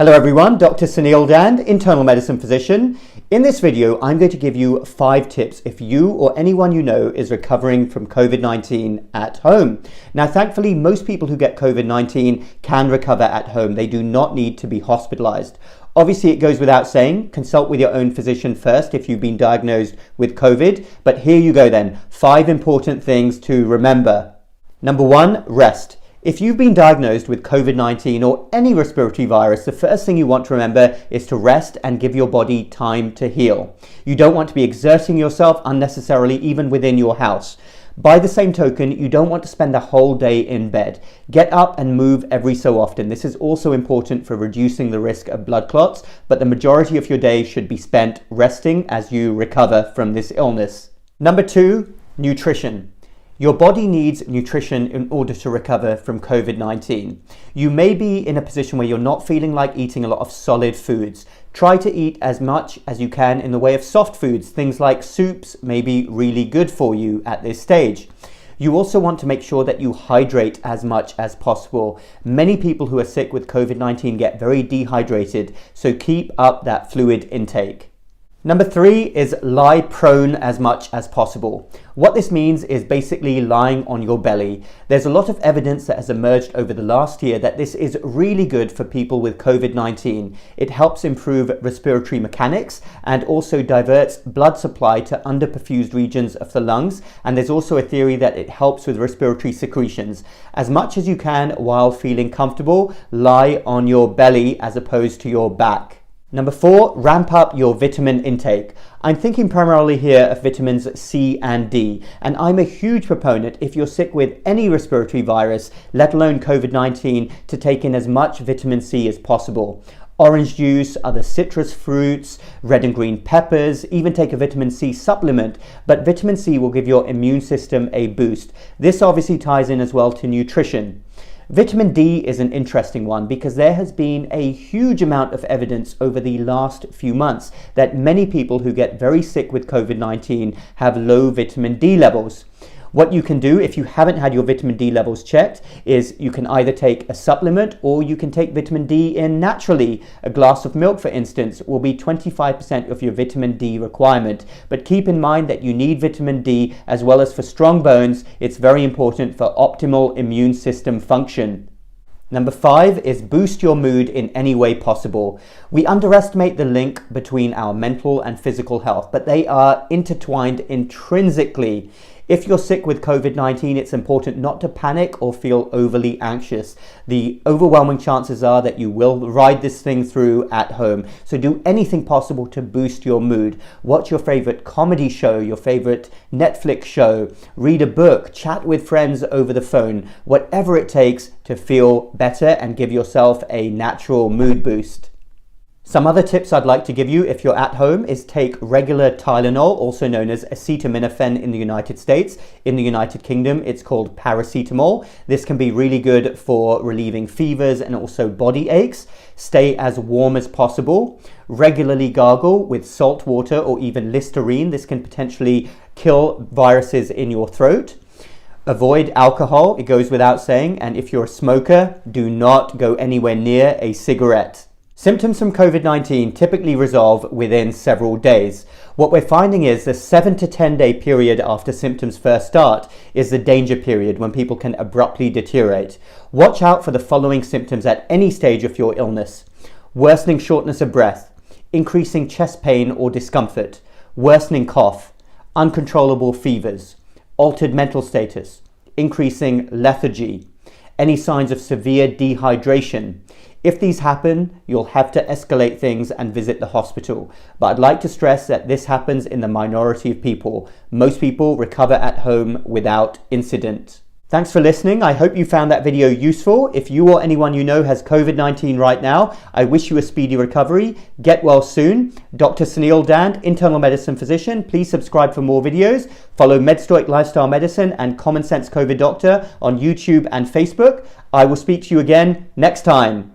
Hello everyone, Dr. Suneel Dhand, internal medicine physician. In this video, I'm going to give you 5 tips if you or anyone you know is recovering from COVID-19 at home. Now, thankfully, most people who get COVID-19 can recover at home. They do not need to be hospitalized. Obviously, it goes without saying, consult with your own physician first if you've been diagnosed with COVID. But here you go then, 5 important things to remember. Number 1, rest. If you've been diagnosed with COVID-19 or any respiratory virus, the first thing you want to remember is to rest and give your body time to heal. You don't want to be exerting yourself unnecessarily, even within your house. By the same token, you don't want to spend a whole day in bed. Get up and move every so often. This is also important for reducing the risk of blood clots, but the majority of your day should be spent resting as you recover from this illness. Number 2, nutrition. Your body needs nutrition in order to recover from COVID-19. You may be in a position where you're not feeling like eating a lot of solid foods. Try to eat as much as you can in the way of soft foods. Things like soups may be really good for you at this stage. You also want to make sure that you hydrate as much as possible. Many people who are sick with COVID-19 get very dehydrated, so keep up that fluid intake. Number 3 is lie prone as much as possible. What this means is basically lying on your belly. There's a lot of evidence that has emerged over the last year that this is really good for people with COVID-19. It helps improve respiratory mechanics and also diverts blood supply to underperfused regions of the lungs. And there's also a theory that it helps with respiratory secretions. As much as you can while feeling comfortable, lie on your belly as opposed to your back. Number 4, ramp up your vitamin intake. I'm thinking primarily here of vitamins C and D, and I'm a huge proponent, if you're sick with any respiratory virus, let alone COVID-19, to take in as much vitamin C as possible. Orange juice, other citrus fruits, red and green peppers, even take a vitamin C supplement, but vitamin C will give your immune system a boost. This obviously ties in as well to nutrition. Vitamin D is an interesting one because there has been a huge amount of evidence over the last few months that many people who get very sick with COVID-19 have low vitamin D levels. What you can do if you haven't had your vitamin D levels checked is you can either take a supplement or you can take vitamin D in naturally. A glass of milk, for instance, will be 25% of your vitamin D requirement. But keep in mind that you need vitamin D as well as for strong bones. It's very important for optimal immune system function. Number 5 is boost your mood in any way possible. We underestimate the link between our mental and physical health, but they are intertwined intrinsically. If you're sick with COVID-19, it's important not to panic or feel overly anxious. The overwhelming chances are that you will ride this thing through at home. So do anything possible to boost your mood. Watch your favorite comedy show, your favorite Netflix show, read a book, chat with friends over the phone, whatever it takes to feel better and give yourself a natural mood boost. Some other tips I'd like to give you if you're at home is take regular Tylenol, also known as acetaminophen in the United States. In the United Kingdom, it's called paracetamol. This can be really good for relieving fevers and also body aches. Stay as warm as possible. Regularly gargle with salt water or even Listerine. This can potentially kill viruses in your throat. Avoid alcohol, it goes without saying. And if you're a smoker, do not go anywhere near a cigarette. Symptoms from COVID-19 typically resolve within several days. What we're finding is the 7 to 10 day period after symptoms first start is the danger period when people can abruptly deteriorate. Watch out for the following symptoms at any stage of your illness: worsening shortness of breath, increasing chest pain or discomfort, worsening cough, uncontrollable fevers, altered mental status, increasing lethargy, any signs of severe dehydration. If these happen, you'll have to escalate things and visit the hospital. But I'd like to stress that this happens in the minority of people. Most people recover at home without incident. Thanks for listening. I hope you found that video useful. If you or anyone you know has COVID-19 right now, I wish you a speedy recovery. Get well soon. Dr. Suneel Dhand, internal medicine physician. Please subscribe for more videos. Follow MedStoic Lifestyle Medicine and Common Sense COVID Doctor on YouTube and Facebook. I will speak to you again next time.